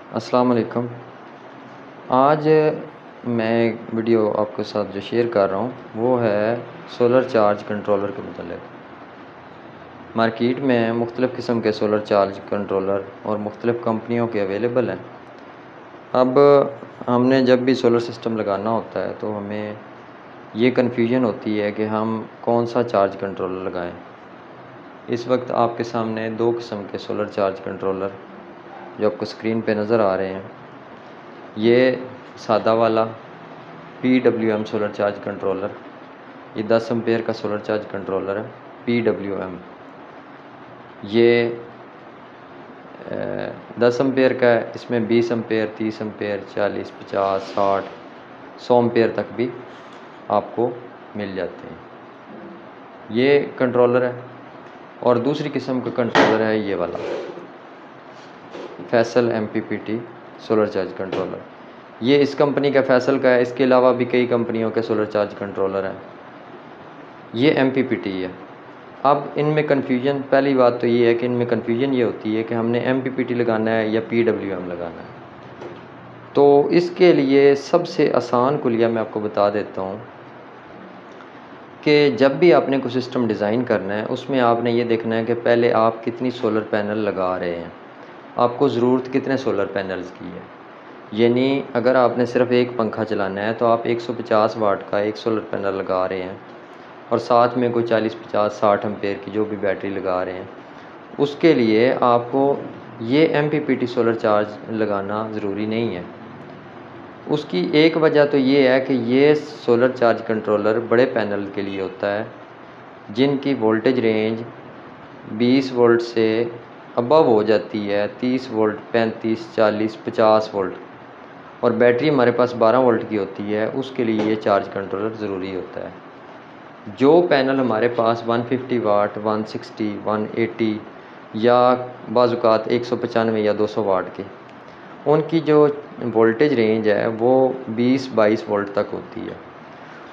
अस्सलाम वालेकुम। आज मैं एक वीडियो आपके साथ जो शेयर कर रहा हूँ वो है सोलर चार्ज कंट्रोलर के मतलब। मार्केट में मुख्तलिफ़ किस्म के सोलर चार्ज कंट्रोलर और मुख्तलिफ़ कंपनियों के अवेलेबल हैं। अब हमने जब भी सोलर सिस्टम लगाना होता है तो हमें ये कन्फ्यूजन होती है कि हम कौन सा चार्ज कंट्रोलर लगाएं। इस वक्त आपके सामने दो किस्म के सोलर चार्ज कंट्रोलर जो आपको स्क्रीन पे नज़र आ रहे हैं। ये सादा वाला PWM सोलर चार्ज कंट्रोलर, ये 10 एम्पेयर का सोलर चार्ज कंट्रोलर है PWM। ये 10 एम्पेयर का है, इसमें 20 एम्पेयर, 30 एम्पेयर, 40, 50, 60, 100 एम्पेयर तक भी आपको मिल जाते हैं। ये कंट्रोलर है। और दूसरी किस्म का कंट्रोलर है ये वाला Faisal MPPT solar charge controller. ये इस कंपनी का फैसल का है, इसके अलावा भी कई कंपनियों के सोलर चार्ज कंट्रोलर हैं। ये MPPT है। अब इनमें कन्फ्यूजन, पहली बात तो ये है कि इनमें कन्फ्यूजन ये होती है कि हमने MPPT लगाना है या PWM लगाना है। तो इसके लिए सबसे आसान कुलिया मैं आपको बता देता हूँ कि जब भी आपने कोई सिस्टम डिज़ाइन करना है उसमें आपने ये देखना है कि पहले आप कितनी सोलर पैनल लगा रहे हैं, आपको ज़रूरत कितने सोलर पैनल्स की है। यानी अगर आपने सिर्फ एक पंखा चलाना है तो आप 150 वाट का एक सोलर पैनल लगा रहे हैं और साथ में कोई 40, 50, 60 एम्पेयर की जो भी बैटरी लगा रहे हैं, उसके लिए आपको ये MPPT सोलर चार्ज लगाना ज़रूरी नहीं है। उसकी एक वजह तो ये है कि ये सोलर चार्ज कंट्रोलर बड़े पैनल के लिए होता है जिनकी वोल्टेज रेंज 20 वोल्ट से अबव हो जाती है, 30 वोल्ट, 35, 40, 50 वोल्ट, और बैटरी हमारे पास 12 वोल्ट की होती है। उसके लिए ये चार्ज कंट्रोलर ज़रूरी होता है। जो पैनल हमारे पास 150 वाट, 160, 180 या बाज़ात 195 या 200 वाट के, उनकी जो वोल्टेज रेंज है वो 20-22 वोल्ट तक होती है।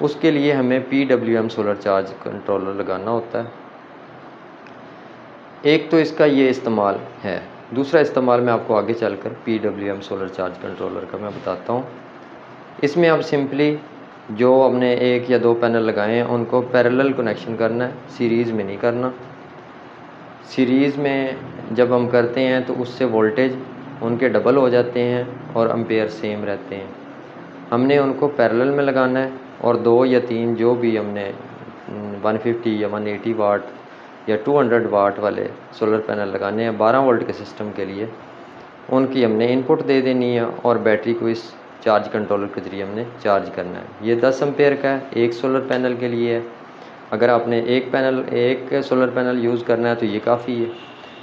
उसके लिए हमें PWM सोलर चार्ज कंट्रोलर लगाना होता है। एक तो इसका ये इस्तेमाल है। दूसरा इस्तेमाल मैं आपको आगे चलकर PWM सोलर चार्ज कंट्रोलर का मैं बताता हूँ। इसमें आप सिंपली जो हमने एक या दो पैनल लगाए हैं उनको पैरेलल कनेक्शन करना है, सीरीज़ में नहीं करना। सीरीज़ में जब हम करते हैं तो उससे वोल्टेज उनके डबल हो जाते हैं और एम्पेयर सेम रहते हैं। हमने उनको पैरेलल में लगाना है और 2 या 3 जो भी हमने 150 या 180 वाट या 200 वाट वाले सोलर पैनल लगाने हैं 12 वोल्ट के सिस्टम के लिए, उनकी हमने इनपुट दे देनी है और बैटरी को इस चार्ज कंट्रोलर के ज़रिए हमने चार्ज करना है। ये 10 एम्पेयर का है, एक सोलर पैनल के लिए है। अगर आपने एक सोलर पैनल यूज़ करना है तो ये काफ़ी है।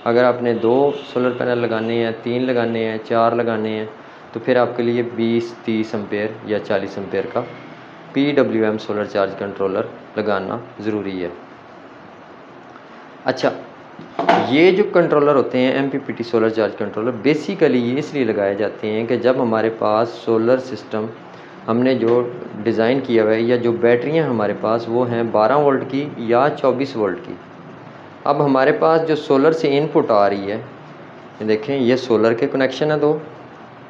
अगर आपने 2 सोलर पैनल लगाने हैं, 3 लगाने हैं, 4 लगाने हैं, तो फिर आपके लिए 20-30 एम्पेयर या 40 एम्पेयर का PWM सोलर चार्ज कंट्रोलर लगाना ज़रूरी है। अच्छा, ये जो कंट्रोलर होते हैं MPPT solar charge controller, basically ये इसलिए लगाए जाते हैं कि जब हमारे पास सोलर सिस्टम हमने जो डिज़ाइन किया हुआ है या जो बैटरियां हमारे पास वो हैं 12 वोल्ट की या 24 वोल्ट की। अब हमारे पास जो सोलर से इनपुट आ रही है, ये देखें, ये सोलर के कनेक्शन है दो,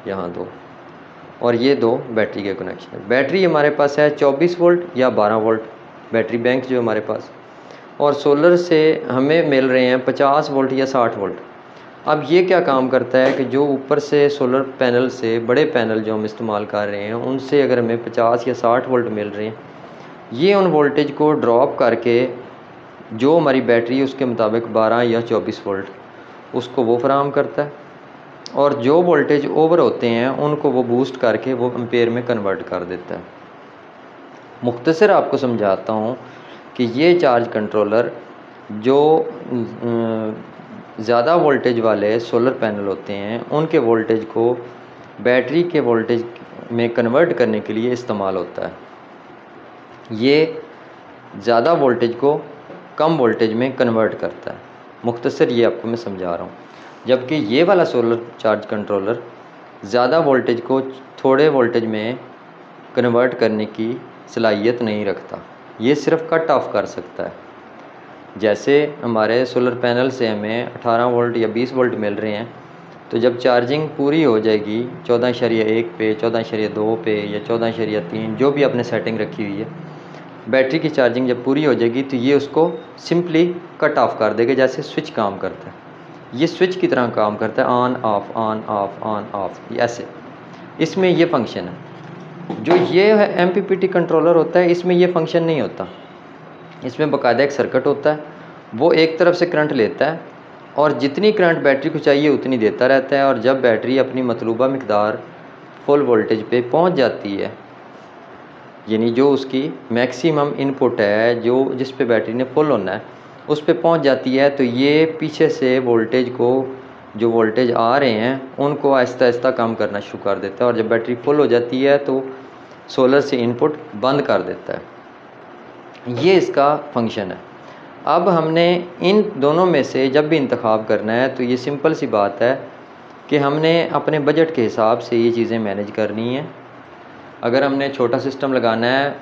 यहाँ दो, और ये दो बैटरी के कनेक्शन है। बैटरी हमारे पास है 24 वोल्ट या 12 वोल्ट, बैटरी बैंक जो हमारे पास, और सोलर से हमें मिल रहे हैं 50 वोल्ट या 60 वोल्ट। अब ये क्या काम करता है कि जो ऊपर से सोलर पैनल से बड़े पैनल जो हम इस्तेमाल कर रहे हैं उनसे अगर हमें 50 या 60 वोल्ट मिल रहे हैं, ये उन वोल्टेज को ड्रॉप करके जो हमारी बैटरी है उसके मुताबिक 12 या 24 वोल्ट उसको वो फराहम करता है, और जो वोल्टेज ओवर होते हैं उनको वो बूस्ट करके वो एम्पेयर में कन्वर्ट कर देता है। मुख्तसर आपको समझाता हूँ कि ये चार्ज कंट्रोलर जो ज़्यादा वोल्टेज वाले सोलर पैनल होते हैं उनके वोल्टेज को बैटरी के वोल्टेज में कन्वर्ट करने के लिए इस्तेमाल होता है। ये ज़्यादा वोल्टेज को कम वोल्टेज में कन्वर्ट करता है। मुख्तसर ये आपको मैं समझा रहा हूँ। जबकि ये वाला सोलर चार्ज कंट्रोलर ज़्यादा वोल्टेज को थोड़े वोल्टेज में कन्वर्ट करने की सलाहियत नहीं रखता, ये सिर्फ कट ऑफ कर सकता है। जैसे हमारे सोलर पैनल से हमें 18 वोल्ट या 20 वोल्ट मिल रहे हैं, तो जब चार्जिंग पूरी हो जाएगी 14.1 पे, 14.2 पे या 14.3 जो भी आपने सेटिंग रखी हुई है, बैटरी की चार्जिंग जब पूरी हो जाएगी तो ये उसको सिंपली कट ऑफ कर देगा, जैसे स्विच काम करता है। ये स्विच की तरह काम करता है, on off on off on off, ऐसे। इसमें ये फंक्शन है। जो ये है MPPT कंट्रोलर होता है, इसमें ये फंक्शन नहीं होता। इसमें बाकायदा एक सर्किट होता है, वो एक तरफ से करंट लेता है और जितनी करंट बैटरी को चाहिए उतनी देता रहता है। और जब बैटरी अपनी मतलूबा मिकदार फुल वोल्टेज पे पहुंच जाती है, यानी जो उसकी मैक्सिमम इनपुट है, जो जिस पे बैटरी ने फुल होना है, उस पे पहुंच जाती है, तो ये पीछे से वोल्टेज को, जो वोल्टेज आ रहे हैं उनको आहिस्ता आहिस्ता कम करना शुरू कर देता है। और जब बैटरी फुल हो जाती है तो सोलर से इनपुट बंद कर देता है। ये इसका फंक्शन है। अब हमने इन दोनों में से जब भी इंतखाब करना है तो ये सिंपल सी बात है कि हमने अपने बजट के हिसाब से ये चीज़ें मैनेज करनी है। अगर हमने छोटा सिस्टम लगाना है,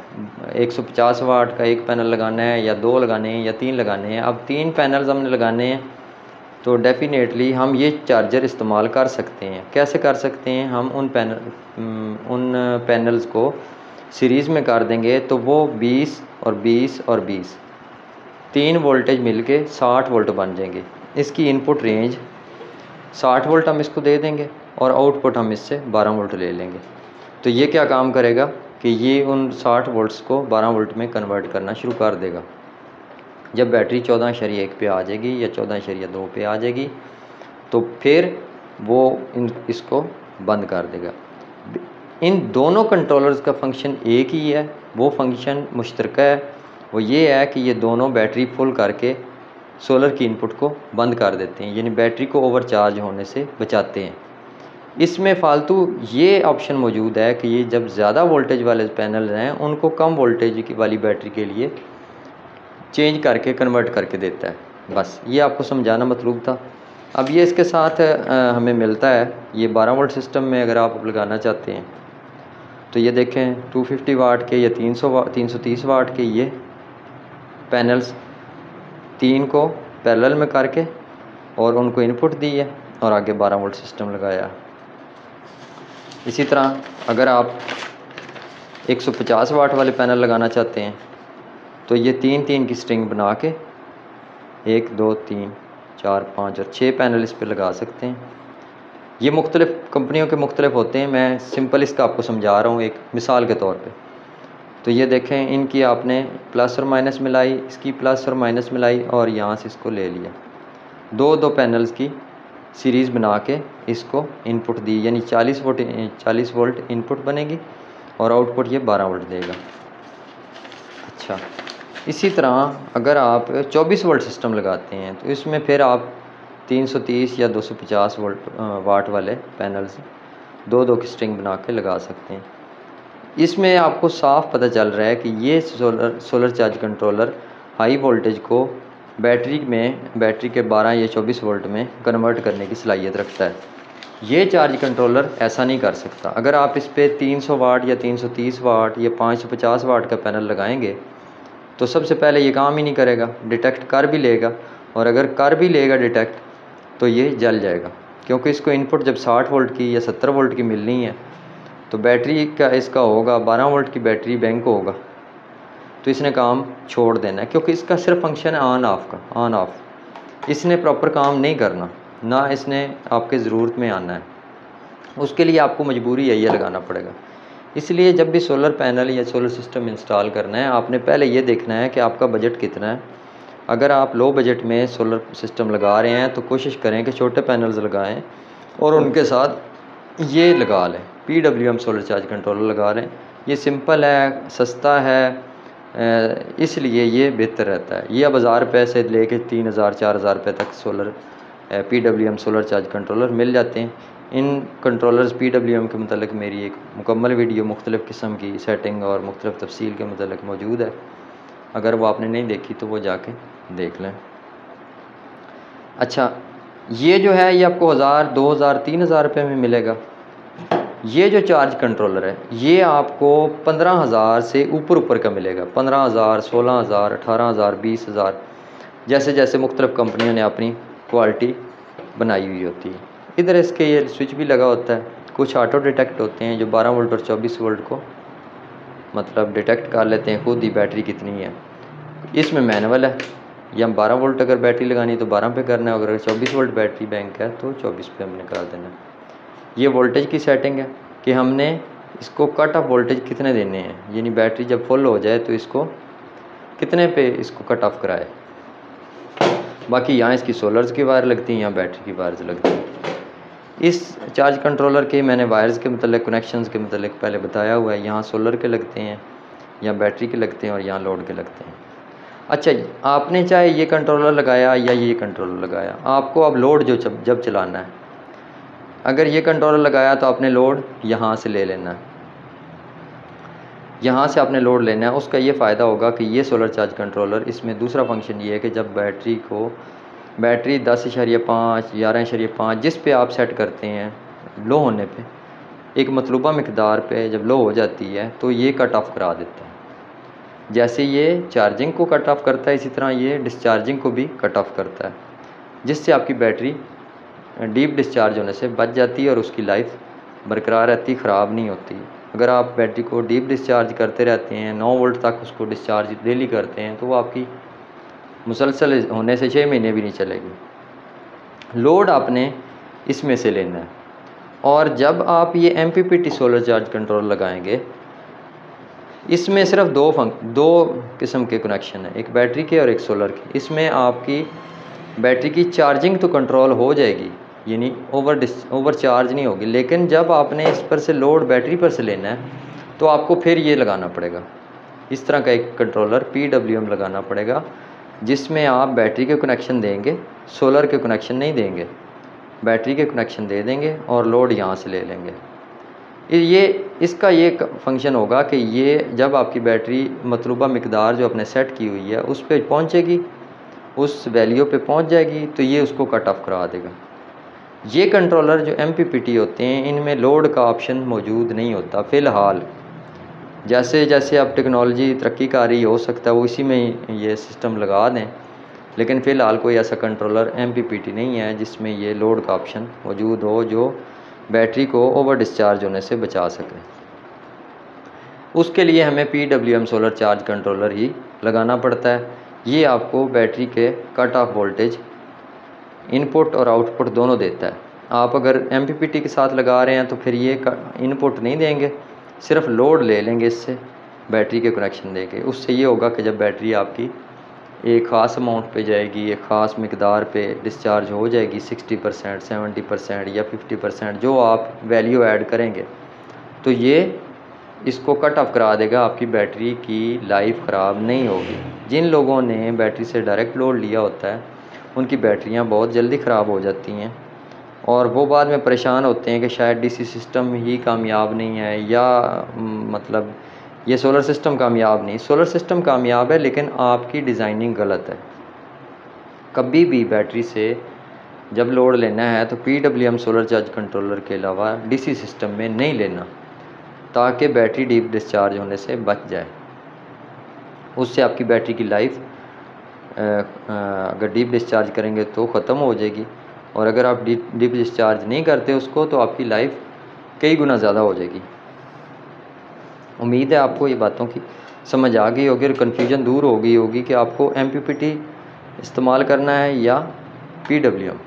150 वाट का एक पैनल लगाना है या 2 लगाने हैं या 3 लगाने हैं, अब 3 पैनल्स हमने लगाने हैं तो डेफ़िनेटली हम ये चार्जर इस्तेमाल कर सकते हैं। कैसे कर सकते हैं? हम उन पैनल्स को सीरीज़ में कर देंगे तो वो 20 और 20 और 20 3 वोल्टेज मिलके 60 वोल्ट बन जाएंगे। इसकी इनपुट रेंज 60 वोल्ट हम इसको दे देंगे और आउटपुट हम इससे 12 वोल्ट ले लेंगे। तो ये क्या काम करेगा कि ये उन 60 वोल्ट्स को 12 वोल्ट में कन्वर्ट करना शुरू कर देगा। जब बैटरी 14.1 पे आ जाएगी या 14.2 पे आ जाएगी तो फिर वो इसको बंद कर देगा। इन दोनों कंट्रोलर्स का फंक्शन एक ही है, वो फंक्शन मुश्तरका है। वो ये है कि ये दोनों बैटरी फुल करके सोलर की इनपुट को बंद कर देते हैं, यानी बैटरी को ओवरचार्ज होने से बचाते हैं। इसमें फालतू ये ऑप्शन मौजूद है कि ये जब ज़्यादा वोल्टेज वाले पैनल हैं उनको कम वोल्टेज की वाली बैटरी के लिए चेंज करके कन्वर्ट करके देता है। बस ये आपको समझाना मतलूब था। अब ये इसके साथ हमें मिलता है, ये 12 वोल्ट सिस्टम में अगर आप लगाना चाहते हैं तो ये देखें 250 वाट के या 330 वाट के ये पैनल्स 3 को पैरेलल में करके और उनको इनपुट दी है और आगे 12 वोल्ट सिस्टम लगाया। इसी तरह अगर आप 150 वाट वाले पैनल लगाना चाहते हैं तो ये 3 की स्ट्रिंग बना के 1 2 3 4 5 और 6 पैनल इस पर लगा सकते हैं। ये मुख्तलिफ़ कंपनियों के मुख्तलिफ होते हैं, मैं सिंपल इसका आपको समझा रहा हूँ एक मिसाल के तौर पे। तो ये देखें, इनकी आपने प्लस और माइनस मिलाई, इसकी प्लस और माइनस मिलाई और यहाँ से इसको ले लिया। 2 पैनल्स की सीरीज़ बना के इसको इनपुट दी, यानी 40 वोल्ट इनपुट बनेगी और आउटपुट ये 12 वोल्ट देगा। अच्छा, इसी तरह अगर आप 24 वोल्ट सिस्टम लगाते हैं तो इसमें फिर आप 330 या 250 वाट वाले पैनल्स 2 की स्ट्रिंग बना के लगा सकते हैं। इसमें आपको साफ पता चल रहा है कि ये solar charge controller high voltage को बैटरी के 12 या 24 वोल्ट में कन्वर्ट करने की सलाहियत रखता है। ये चार्ज कंट्रोलर ऐसा नहीं कर सकता। अगर आप इस पर 300 वाट या 330 वाट या 550 वाट का पैनल लगाएंगे तो सबसे पहले ये काम ही नहीं करेगा, डिटेक्ट कर भी लेगा, और अगर कर भी लेगा डिटेक्ट तो ये जल जाएगा, क्योंकि इसको इनपुट जब 60 वोल्ट की या 70 वोल्ट की मिलनी है तो बैटरी का इसका होगा 12 वोल्ट की बैटरी बैंक होगा, तो इसने काम छोड़ देना है, क्योंकि इसका सिर्फ फंक्शन है ऑन ऑफ का, ऑन ऑफ। इसने प्रॉपर काम नहीं करना, ना इसने आपके ज़रूरत में आना है। उसके लिए आपको मजबूरी है ये लगाना पड़ेगा। इसलिए जब भी सोलर पैनल या सोलर सिस्टम इंस्टॉल करना है, आपने पहले ये देखना है कि आपका बजट कितना है। अगर आप लो बजट में सोलर सिस्टम लगा रहे हैं तो कोशिश करें कि छोटे पैनल्स लगाएं और उनके साथ ये लगा लें, PWM सोलर चार्ज कंट्रोलर लगा लें। ये सिंपल है, सस्ता है, इसलिए ये बेहतर रहता है। ये अब 1000 रुपये से लेके 3000 4000 रुपये तक solar PWM solar charge controller मिल जाते हैं। इन कंट्रोलर्स PWM के मतलब मेरी एक मुकम्मल वीडियो मुख्तलिफ़ किस्म की सेटिंग और मुख्तलिफ़ तफसील के मतलब मौजूद है। अगर वो आपने नहीं देखी तो वो जाके देख लें। अच्छा, ये जो है ये आपको 1000 2000 3000 रुपये में मिलेगा। ये जो चार्ज कंट्रोलर है ये आपको 15,000 से ऊपर का मिलेगा। 15,000 16,000 18,000 20,000 जैसे जैसे मुख्तलिफ़ कंपनियों ने अपनी क्वालिटी बनाई हुई होती है। इधर इसके ये स्विच भी लगा होता है, कुछ ऑटो डिटेक्ट होते हैं जो 12 वोल्ट और 24 वोल्ट को मतलब डिटेक्ट कर लेते हैं खुद ही बैटरी कितनी है। इसमें मैनुअल है, या 12 वोल्ट अगर बैटरी लगानी है तो 12 पे करना है, अगर 24 वोल्ट बैटरी बैंक है तो 24 पे हमने कर देना है। ये वोल्टेज की सेटिंग है कि हमने इसको कट ऑफ वोल्टेज कितने देने हैं, यानी बैटरी जब फुल हो जाए तो इसको कितने पे इसको कट ऑफ कराए। बाकी यहाँ इसकी सोलर्स की वायर लगती हैं, यहाँ बैटरी की वायर्स लगती हैं। इस चार्ज कंट्रोलर के मैंने वायर्स के मतलब कनेक्शंस के मतलब पहले बताया हुआ है, यहाँ सोलर के लगते हैं, यहाँ बैटरी के लगते हैं और यहाँ लोड के लगते हैं। अच्छा, आपने चाहे ये कंट्रोलर लगाया या ये कंट्रोलर लगाया, आपको अब लोड जो जब चलाना है, अगर ये कंट्रोलर लगाया तो आपने लोड यहाँ से ले लेना है, यहाँ से आपने लोड लेना है। उसका ये फ़ायदा होगा कि ये सोलर चार्ज कंट्रोलर, इसमें दूसरा फंक्शन ये है कि जब बैटरी 10.5 11.5 जिस पे आप सेट करते हैं लो होने पे, एक मतलूबा मकदार पे जब लो हो जाती है तो ये कट ऑफ करा देता है। जैसे ये चार्जिंग को कट ऑफ करता है, इसी तरह ये डिस्चार्जिंग को भी कट ऑफ करता है, जिससे आपकी बैटरी डीप डिस्चार्ज होने से बच जाती है और उसकी लाइफ बरकरार रहती, ख़राब नहीं होती। अगर आप बैटरी को डीप डिस्चार्ज करते रहते हैं, 9 वोल्ट तक उसको डिस्चार्ज डेली करते हैं, तो वो आपकी मुसलसल होने से 6 महीने भी नहीं चलेगी। लोड आपने इसमें से लेना है। और जब आप ये MPPT सोलर चार्ज कंट्रोल लगाएंगे, इसमें सिर्फ दो किस्म के कनेक्शन हैं, एक बैटरी के और एक सोलर के। इसमें आपकी बैटरी की चार्जिंग तो कंट्रोल हो जाएगी, यानी ओवर चार्ज नहीं होगी, लेकिन जब आपने इस पर से लोड बैटरी पर से लेना है तो आपको फिर ये लगाना पड़ेगा, इस तरह का एक कंट्रोलर PWM लगाना पड़ेगा, जिसमें आप बैटरी के कनेक्शन देंगे, सोलर के कनेक्शन नहीं देंगे, बैटरी के कनेक्शन दे देंगे और लोड यहाँ से ले लेंगे। इसका ये फंक्शन होगा कि ये जब आपकी बैटरी मतलूबा मकदार जो आपने सेट की हुई है उस पर पहुँचेगी, उस वैल्यू पे पहुँच जाएगी तो ये उसको कट ऑफ करा देगा। ये कंट्रोलर जो MPPT होते हैं, इनमें लोड का ऑप्शन मौजूद नहीं होता फ़िलहाल। जैसे जैसे अब टेक्नोलॉजी तरक्की कर रही, हो सकता है वो इसी में ये सिस्टम लगा दें, लेकिन फ़िलहाल कोई ऐसा कंट्रोलर MPPT नहीं है जिसमें ये लोड का ऑप्शन मौजूद हो जो बैटरी को ओवर डिस्चार्ज होने से बचा सके। उसके लिए हमें PWM सोलर चार्ज कंट्रोलर ही लगाना पड़ता है। ये आपको बैटरी के कट ऑफ वोल्टेज इनपुट और आउटपुट दोनों देता है। आप अगर MPPT के साथ लगा रहे हैं तो फिर ये इनपुट नहीं देंगे, सिर्फ लोड ले लेंगे इससे बैटरी के कनेक्शन देके। उससे ये होगा कि जब बैटरी आपकी एक ख़ास अमाउंट पे जाएगी, एक ख़ास मकदार पे डिस्चार्ज हो जाएगी, 60%, 70% या 50% जो आप वैल्यू ऐड करेंगे, तो ये इसको कट ऑफ करा देगा, आपकी बैटरी की लाइफ ख़राब नहीं होगी। जिन लोगों ने बैटरी से डायरेक्ट लोड लिया होता है उनकी बैटरियां बहुत जल्दी ख़राब हो जाती हैं और वो बाद में परेशान होते हैं कि शायद DC सिस्टम ही कामयाब नहीं है, या मतलब ये सोलर सिस्टम कामयाब नहीं। सोलर सिस्टम कामयाब है लेकिन आपकी डिज़ाइनिंग गलत है। कभी भी बैटरी से जब लोड लेना है तो PWM सोलर चार्ज कंट्रोलर के अलावा DC सिस्टम में नहीं लेना, ताकि बैटरी डीप डिस्चार्ज होने से बच जाए। उससे आपकी बैटरी की लाइफ अगर डीप डिस्चार्ज करेंगे तो ख़त्म हो जाएगी, और अगर आप डीप डिस्चार्ज नहीं करते उसको तो आपकी लाइफ कई गुना ज़्यादा हो जाएगी। उम्मीद है आपको ये बातों की समझ आ गई होगी और कन्फ्यूजन दूर हो गई होगी कि आपको MPPT इस्तेमाल करना है या PWM।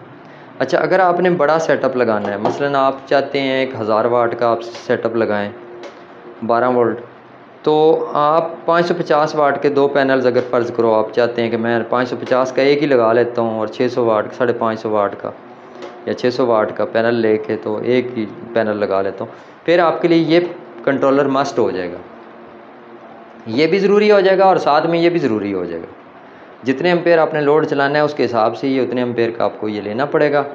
अच्छा, अगर आपने बड़ा सेटअप लगाना है, मसलन आप चाहते हैं 1000 वाट का आप सेटअप लगाएं 12 वोल्ट, तो आप 550 वाट के 2 पैनल्स, अगर फ़र्ज़ करो आप चाहते हैं कि मैं 550 का एक ही लगा लेता हूँ और 600 वाट 550 वाट का या 600 वाट का पैनल लेके तो एक ही पैनल लगा लेता हूँ, फिर आपके लिए ये कंट्रोलर मस्ट हो जाएगा। ये भी ज़रूरी हो जाएगा और साथ में ये भी ज़रूरी हो जाएगा। जितने एम्पेयर आपने लोड चलाना है उसके हिसाब से ये उतने एम्पेयर का आपको ये लेना पड़ेगा,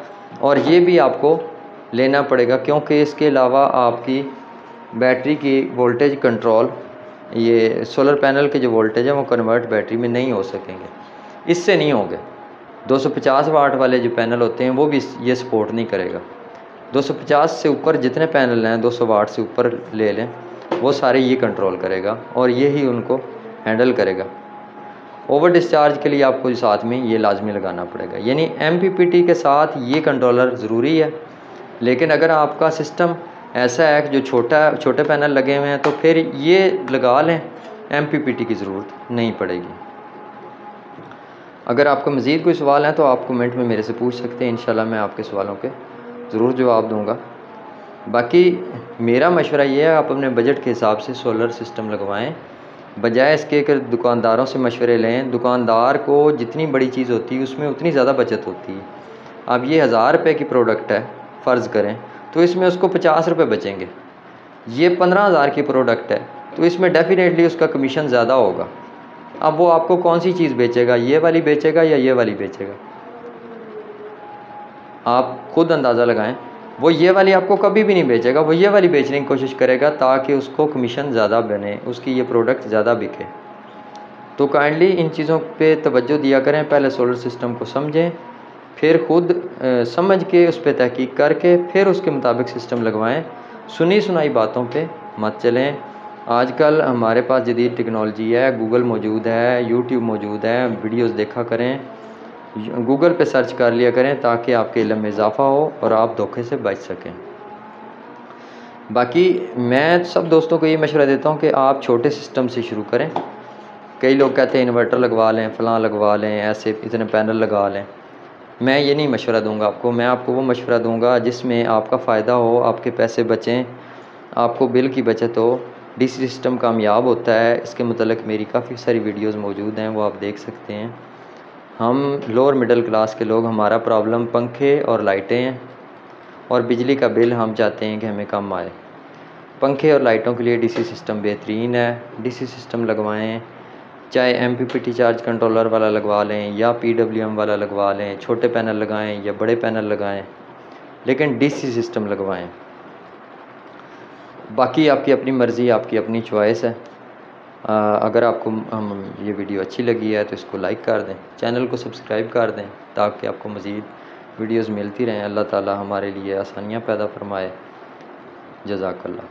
और ये भी आपको लेना पड़ेगा क्योंकि इसके अलावा आपकी बैटरी की वोल्टेज कंट्रोल, ये सोलर पैनल के जो वोल्टेज है वो कन्वर्ट बैटरी में नहीं हो सकेंगे, इससे नहीं होंगे। 250 वाट वाले जो पैनल होते हैं वो भी ये सपोर्ट नहीं करेगा। 250 से ऊपर जितने पैनल हैं, 200 वाट से ऊपर ले लें, वो सारे ये कंट्रोल करेगा और ये ही उनको हैंडल करेगा। ओवर डिस्चार्ज के लिए आपको साथ में ये लाजमी लगाना पड़ेगा, यानी MPPT के साथ ये कंट्रोलर ज़रूरी है। लेकिन अगर आपका सिस्टम ऐसा है कि जो छोटे पैनल लगे हुए हैं तो फिर ये लगा लें, MPPT की ज़रूरत नहीं पड़ेगी। अगर आपका मज़ीद कोई सवाल है तो आप कमेंट में मेरे से पूछ सकते हैं, इंशाल्लाह मैं आपके सवालों के ज़रूर जवाब दूँगा। बाकी मेरा मशवरा ये है, आप अपने बजट के हिसाब से सोलर सिस्टम लगवाएं, बजाय इसके कि दुकानदारों से मशवरे लें। दुकानदार को जितनी बड़ी चीज़ होती है उसमें उतनी ज़्यादा बचत होती है। अब ये 1000 रुपये की प्रोडक्ट है फ़र्ज़ करें, तो इसमें उसको 50 रुपये बचेंगे। ये 15,000 की प्रोडक्ट है तो इसमें डेफ़िनेटली उसका कमीशन ज़्यादा होगा। अब वो आपको कौन सी चीज़ बेचेगा, ये वाली बेचेगा या ये वाली बेचेगा? आप खुद अंदाज़ा लगाएं। वो ये वाली आपको कभी भी नहीं बेचेगा, वो ये वाली बेचने की कोशिश करेगा ताकि उसको कमीशन ज़्यादा बने, उसकी ये प्रोडक्ट ज़्यादा बिके। तो काइंडली इन चीज़ों पे तवज्जो दिया करें। पहले सोलर सिस्टम को समझें, फिर खुद समझ के उस पर तहकीक करके फिर उसके मुताबिक सिस्टम लगवाएं। सुनी सुनाई बातों पे मत चलें। आजकल हमारे पास जदीद टेक्नोलॉजी है, गूगल मौजूद है, यूट्यूब मौजूद है, वीडियोस देखा करें, गूगल पे सर्च कर लिया करें ताकि आपके इल्म में इजाफ़ा हो और आप धोखे से बच सकें। बाकी मैं सब दोस्तों को ये मशवरा देता हूँ कि आप छोटे सिस्टम से शुरू करें। कई लोग कहते हैं इन्वर्टर लगवा लें, फ़लाँ लगवा लें, ऐसे इतने पैनल लगा लें। मैं ये नहीं मशवरा दूंगा आपको। मैं आपको वो मशवरा दूंगा जिसमें आपका फ़ायदा हो, आपके पैसे बचें, आपको बिल की बचत हो, डीसी सिस्टम कामयाब होता है। इसके मतलब मेरी काफ़ी सारी वीडियोस मौजूद हैं, वो आप देख सकते हैं। हम लोअर मिडिल क्लास के लोग, हमारा प्रॉब्लम पंखे और लाइटें हैं और बिजली का बिल हम चाहते हैं कि हमें कम आए। पंखे और लाइटों के लिए डीसी सिस्टम बेहतरीन है। डीसी सिस्टम लगवाएं, चाहे MPPT चार्ज कंट्रोलर वाला लगवा लें या PWM वाला लगवा लें, छोटे पैनल लगाएं या बड़े पैनल लगाएं, लेकिन डीसी सिस्टम लगवाएं। बाकी आपकी अपनी मर्ज़ी, आपकी अपनी चॉइस है। अगर आपको ये वीडियो अच्छी लगी है तो इसको लाइक कर दें, चैनल को सब्सक्राइब कर दें ताकि आपको मज़ीद वीडियोज़ मिलती रहें। अल्लाह ताला हमारे लिए आसानियाँ पैदा फरमाए। जज़ाकल्लाह।